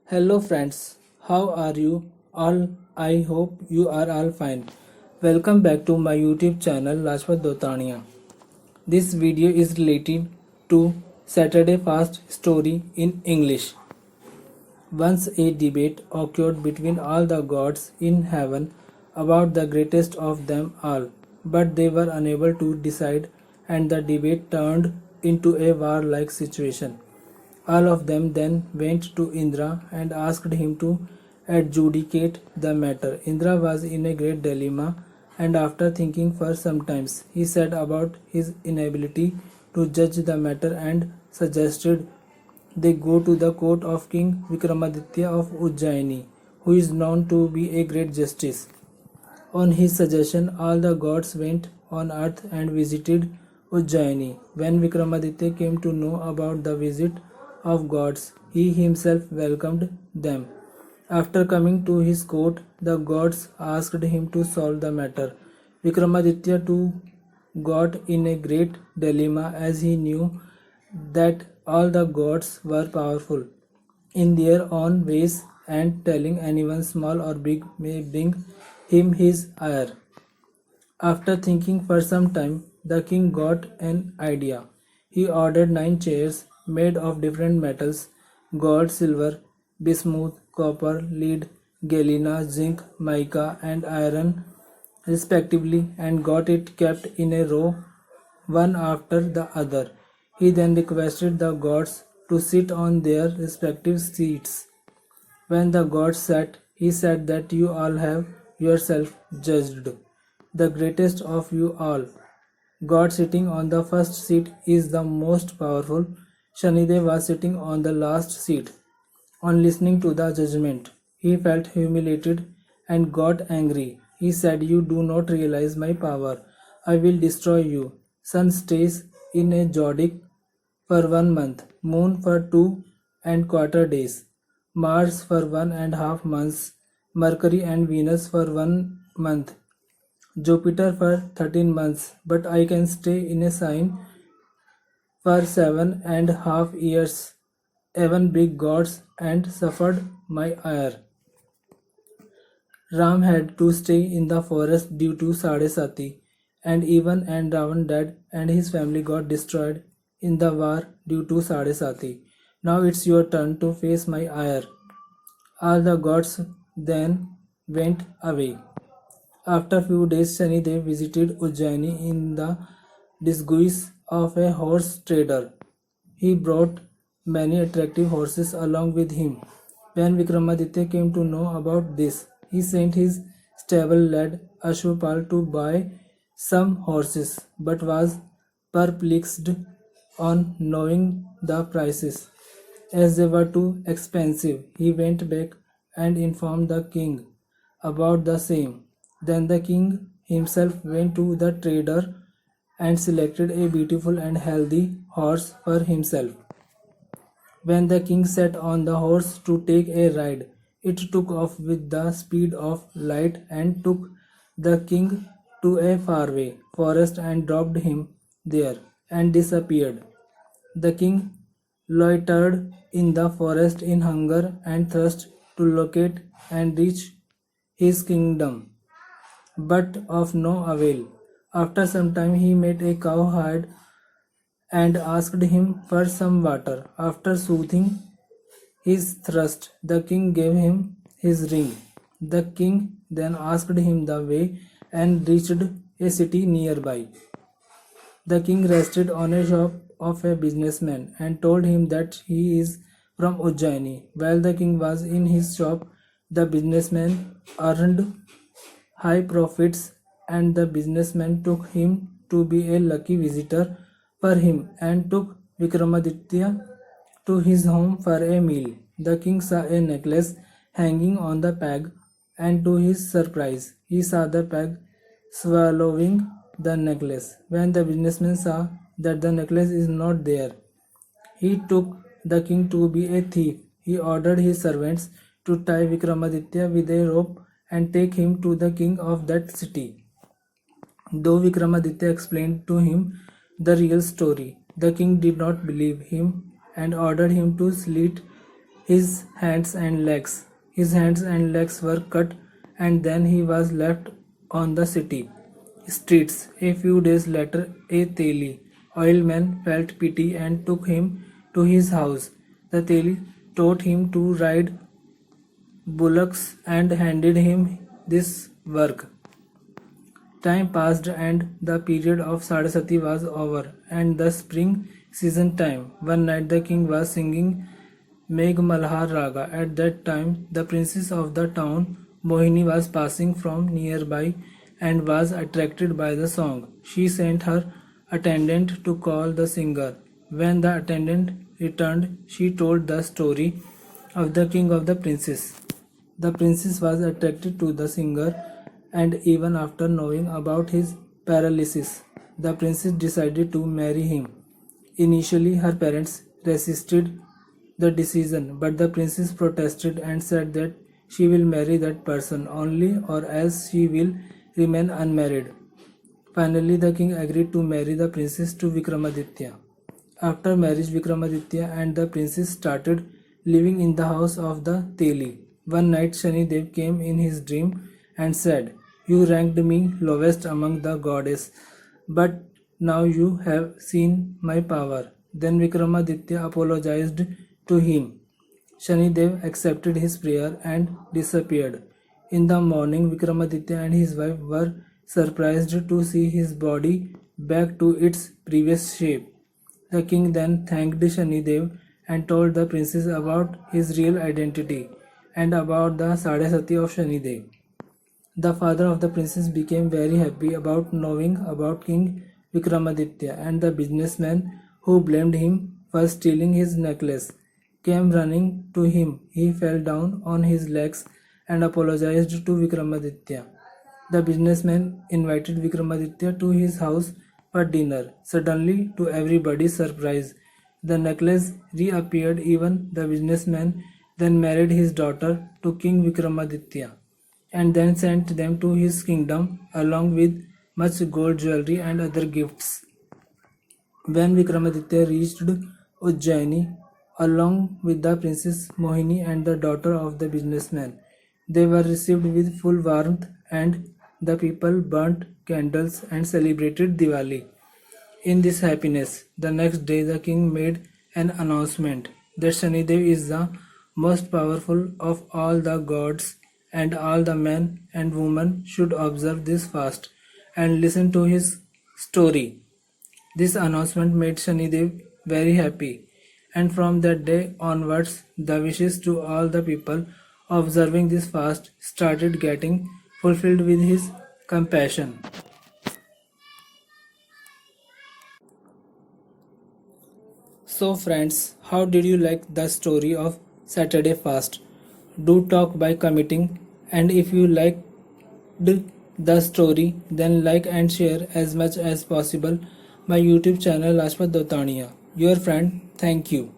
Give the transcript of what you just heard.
Hello friends, how are you all? I hope you are all fine. Welcome back to my YouTube channel Lajpat Dotania. This video is related to Saturday Fast story in English. Once a debate occurred between all the gods in heaven about the greatest of them all, but they were unable to decide and the debate turned into a war-like situation. All of them then went to Indra and asked him to adjudicate the matter. Indra was in a great dilemma, and after thinking for some time, he said about his inability to judge the matter and suggested they go to the court of King Vikramaditya of Ujjaini, who is known to be a great justice. On his suggestion, all the gods went on earth and visited Ujjaini. When Vikramaditya came to know about the visit of gods, he himself welcomed them. After coming to his court, the gods asked him to solve the matter. Vikramaditya too got in a great dilemma as he knew that all the gods were powerful in their own ways and telling anyone small or big may bring him his ire. After thinking for some time, the king got an idea. He ordered 9 chairs made of different metals gold, silver, bismuth, copper, lead, galena, zinc, mica, and iron, respectively, and got it kept in a row, one after the other. He then requested the gods to sit on their respective seats. When the gods sat, he said that you all have yourself judged. The greatest of you all, God sitting on the first seat, is the most powerful. Shanidev was sitting on the last seat. On listening to the judgment, he felt humiliated and got angry. He said, "You do not realize my power. I will destroy you." Sun stays in a zodiac for 1 month, Moon for 2.25 days, Mars for 1.5 months, Mercury and Venus for 1 month, Jupiter for 13 months, but I can stay in a sign for 7.5 years. Even big gods and suffered my ire. Ram had to stay in the forest due to Sadesati, and even and Ravan died and his family got destroyed in the war due to Sadesati. Now it's your turn to face my ire. All the gods then went away. After few days, Shanidev visited Ujjaini in the disguise of a horse trader. He brought many attractive horses along with him. When Vikramaditya came to know about this, he sent his stable lad Ashwapal to buy some horses, but was perplexed on knowing the prices. As they were too expensive, he went back and informed the king about the same. Then the king himself went to the trader and selected a beautiful and healthy horse for himself. When the king sat on the horse to take a ride, it took off with the speed of light and took the king to a faraway forest and dropped him there and disappeared. The king loitered in the forest in hunger and thirst to locate and reach his kingdom, but of no avail. After some time, he met a cowherd and asked him for some water. After soothing his thirst, the king gave him his ring. The king then asked him the way and reached a city nearby. The king rested on a shop of a businessman and told him that he is from Ujjaini. While the king was in his shop, the businessman earned high profits, and the businessman took him to be a lucky visitor for him and took Vikramaditya to his home for a meal. The king saw a necklace hanging on the peg, and to his surprise, he saw the peg swallowing the necklace. When the businessman saw that the necklace is not there, he took the king to be a thief. He ordered his servants to tie Vikramaditya with a rope and take him to the king of that city. Though Vikramaditya explained to him the real story, the king did not believe him and ordered him to slit his hands and legs. His hands and legs were cut, and then he was left on the city streets. A few days later, a Teli oilman felt pity and took him to his house. The Teli taught him to ride bullocks and handed him this work. Time passed and the period of Saraswati was over, and the spring season time. One night the king was singing Megh Malhar Raga. At that time, the princess of the town, Mohini, was passing from nearby and was attracted by the song. She sent her attendant to call the singer. When the attendant returned, she told the story of the king of the princess. The princess was attracted to the singer, and even after knowing about his paralysis, the princess decided to marry him. Initially, her parents resisted the decision, but the princess protested and said that she will marry that person only or else she will remain unmarried. Finally, the king agreed to marry the princess to Vikramaditya. After marriage, Vikramaditya and the princess started living in the house of the Teli. One night, Shani Dev came in his dream and said, "You ranked me lowest among the goddess, but now you have seen my power." Then Vikramaditya apologized to him. Shani Dev accepted his prayer and disappeared. In the morning, Vikramaditya and his wife were surprised to see his body back to its previous shape. The king then thanked Shani Dev and told the princess about his real identity and about the Saraswati of Shani Dev. The father of the princess became very happy about knowing about King Vikramaditya, and the businessman who blamed him for stealing his necklace came running to him. He fell down on his legs and apologized to Vikramaditya. The businessman invited Vikramaditya to his house for dinner. Suddenly, to everybody's surprise, the necklace reappeared. Even the businessman then married his daughter to King Vikramaditya and then sent them to his kingdom along with much gold jewelry and other gifts. When Vikramaditya reached Ujjaini along with the princess Mohini and the daughter of the businessman, they were received with full warmth, and the people burnt candles and celebrated Diwali. In this happiness, the next day the king made an announcement that Shanidev is the most powerful of all the gods, and all the men and women should observe this fast and listen to his story. This announcement made Shanidev very happy, and from that day onwards, the wishes to all the people observing this fast started getting fulfilled with his compassion. So, friends, how did you like the story of Saturday fast? Do talk by commenting, and if you liked the story, then like and share as much as possible my YouTube channel Lashpat Dotaniya. Your friend, thank you.